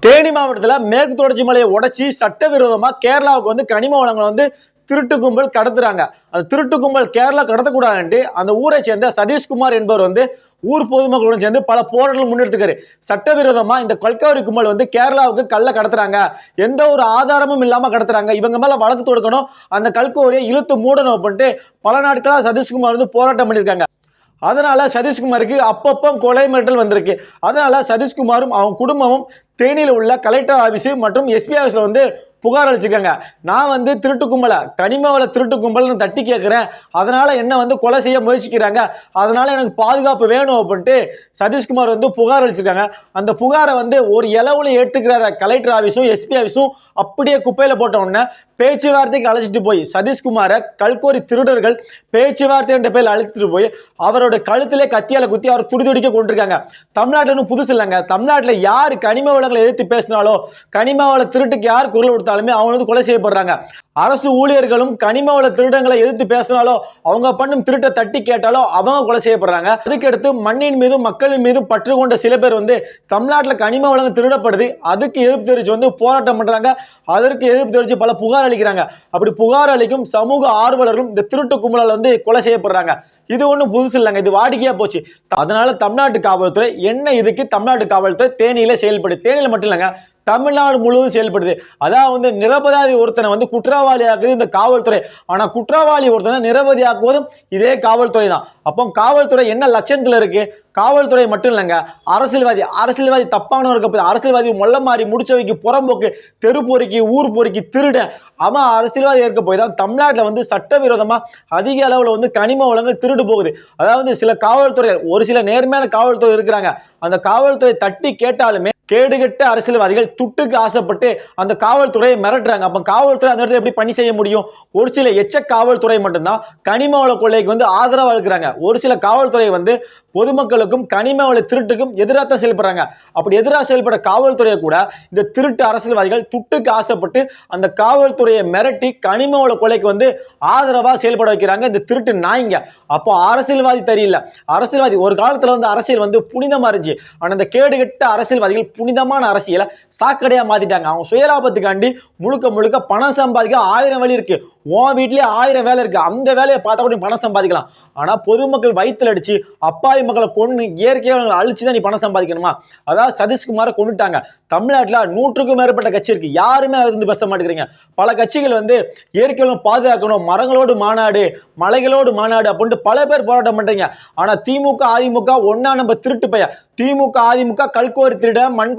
தேனி மாவட்டத்தில் மேற்கு தொடர்ச்சி மலையை உடைச்சி சட்டவிரோதமாக கேரளாவுக்கு வந்து கனிம வளங்களை வந்து திருட்டு கும்பல் கடத்துறாங்க. அந்த திருட்டு கும்பல் கேரளா கடத்தக்கூடாதுன்ட்டு அந்த ஊரை சேர்ந்த சதீஷ்குமார் என்பவர் வந்து ஊர் பொதுமக்களுடன் சேர்ந்து பல போராட்டங்கள் முன்னெடுத்துக்காரு. சட்டவிரோதமா இந்த கல்காரி கும்பல் வந்து கேரளாவுக்கு கல்ல கடத்துறாங்க, எந்த ஒரு ஆதாரமும் இல்லாம கடத்துறாங்க, இவங்க மேல வழக்கு தொடுக்கணும், அந்த கல்கோரியை இழுத்து மூடணும் அப்படின்ட்டு பல நாட்களா சதீஷ்குமார் வந்து போராட்டம் பண்ணியிருக்காங்க. அதனால சதீஷ்குமாருக்கு அப்பப்போ கொலை மிரட்டல் வந்திருக்கு. அதனால சதீஷ்குமாரும் அவங்க குடும்பமும் தேனியில் உள்ள கலெக்டர் ஆஃபீஸ் மற்றும் எஸ்பி ஆஃபீஸில் வந்து புகார் அளிச்சிருக்காங்க. நான் வந்து திருட்டு கும்பலை கனிமவள திருட்டு கும்பல்னு தட்டி கேட்குறேன், அதனால என்ன வந்து கொலை செய்ய முயற்சிக்கிறாங்க, அதனால எனக்கு பாதுகாப்பு வேணும் அப்படின்ட்டு சதீஷ்குமார் வந்து புகார் அளிச்சிருக்காங்க. அந்த புகாரை வந்து ஒரு இளவுல ஏற்றுக்கிறாத கலெக்டர் ஆஃபீஸும் எஸ்பி ஆஃபீஸும் அப்படியே குப்பையில் போட்ட உடனே பேச்சுவார்த்தைக்கு அழைச்சிட்டு போய் சதீஷ்குமாரை கல்கோரி திருடர்கள் பேச்சுவார்த்தை என்ற பேரில் அழைச்சிட்டு போய் அவரோட கழுத்திலே கத்தியால குத்தி அவர் துடிதுடிக்க கொண்டிருக்காங்க. தமிழ்நாட்டில் புதுசு இல்லைங்க, தமிழ்நாட்டில் யார் கனிம வளங்களை எதிர்த்து பேசினாலோ, கனிம வள திருட்டுக்கு யார் குரல் கொடுத்தாலுமே அவங்க வந்து கொலை செய்யப்படுறாங்க. அரசு ஊழியர்களும் கனிம வள திருடங்களை எதிர்த்து பேசினாலோ, அவங்க பண்ணும் திருட்டை தட்டி கேட்டாலோ அவங்க கொலை செய்யப்படுறாங்க. அதுக்கடுத்து மண்ணின் மீதும் மக்களின் மீதும் பற்று கொண்ட சில பேர் வந்து தமிழ்நாட்டில் கனிம வளங்கள் திருடப்படுது, அதுக்கு எதிர்ப்பு தெரிவித்து வந்து போராட்டம் பண்றாங்க. அதற்கு எதிர்ப்பு தெரிவித்து பல புகார் அளிக்கிறாங்க. அப்படி புகார் அளிக்கும் சமூக ஆர்வலர்களும் இந்த திருட்டு கும்பலால் வந்து கொலை செய்யப்படுறாங்க. இது ஒன்றும் புதுசு இல்லைங்க, இது வாடிக்கையா போச்சு. அதனால தமிழ்நாட்டு காவல்துறை என்ன இதுக்கு தமிழ்நாட்டு காவல்துறை தேனியில செயல்படுது. தேனியில மட்டும் இல்லைங்க, தமிழ்நாடு முழுவதும் செயல்படுது. அதாவது நிரபராதி ஒருத்தனை வந்து குற்றவாளி ஆக்குது இந்த காவல்துறை. ஆனா குற்றவாளி ஒருத்தனை நிரபதி ஆக்குவதும் இதே காவல்துறை தான். அப்போ காவல்துறை என்ன லட்சணத்துல இருக்கு? காவல்துறை மட்டும் இல்லைங்க, அரசியல்வாதி தப்பானவருக்கு இருக்க, அரசியல்வாதி மொல்ல மாறி முடிச்சவைக்கு புறம்போக்கு தெரு பொறுக்கி ஊர் பொறுக்கி திருட அவன் அரசியல்வாதி இருக்க போய் தான் தமிழ்நாட்டில் வந்து சட்டவிரோதமா அதிக அளவில் வந்து கனிம வளங்கள் திருடு போகுது. அதாவது சில காவல்துறை, ஒரு சில நேர்மையான காவல்துறை இருக்கிறாங்க, அந்த காவல்துறை தட்டி கேட்டாலுமே கேடுகட்ட அரசியல்வாதிகள் துட்டுக்கு ஆசைப்பட்டு அந்த காவல்துறையை மிரட்டுறாங்க. அப்ப காவல்துறை அந்த இடத்துல எப்படி பணி செய்ய முடியும்? ஒரு சில எச்ச காவல்துறை மட்டும்தான் கனிம வள கொள்ளைக்கு வந்து ஆதரவா இருக்கிறாங்க. ஒரு சில காவல்துறை வந்து பொதுமக்களுக்கும் கனிம வள திருட்டுக்கும் எதிராக தான் செயல்படுறாங்க. அப்படி எதிராக செயல்படுற காவல்துறையை கூட இந்த திருட்டு அரசியல்வாதிகள் துட்டுக்கு ஆசைப்பட்டு அந்த காவல்துறையை மிரட்டி கனிம வள கொள்ளைக்கு வந்து ஆதரவா செயல்பட வைக்கிறாங்க இந்த திருட்டு நாய்ங்க. அப்போ அரசியல்வாதி தெரியல, அரசியல்வாதி ஒரு காலத்துல வந்து அரசியல் வந்து புனிதமா இருந்துச்சு. ஆனா இந்த கேடுகட்ட அரசியல்வாதிகள் புனிதமான அரசியலை சாக்கடையா மாத்திட்டாங்க. அவங்க சுயலாபத்துக்காண்டி முழுக்க முழுக்க பணம் சம்பாதிக்க 1000 வழி இருக்கு. உன் வீட்லயே 1000 வேலை இருக்கு, அந்த வேலையை பார்த்தா கூட பணம் சம்பாதிக்கலாம். ஆனா பொதுமக்கள் வயிற்றுல அடிச்சு அப்பாவி மக்களை கொண்டு இயற்கையாக அழிச்சுதான் நீ பணம் சம்பாதிக்கணுமா? அதாவது சதீஷ்குமாரை கொண்டுட்டாங்க. தமிழ்நாட்டில் 100க்கும் மேற்பட்ட கட்சி இருக்கு, யாருமே அதை வந்து பேச மாட்டேங்கிறீங்க. பல கட்சிகள் வந்து இயற்கையை பாதுகாக்கணும், மரங்களோடு மாநாடு, மலைகளோடு மாநாடு அப்படின்ட்டு பல பேர் போராட்டம் பண்றீங்க. ஆனா திமுக அதிமுக ஒன்னா நம்ம திருட்டு பையன், திமுக அதிமுக கல்கோரி திருட மண்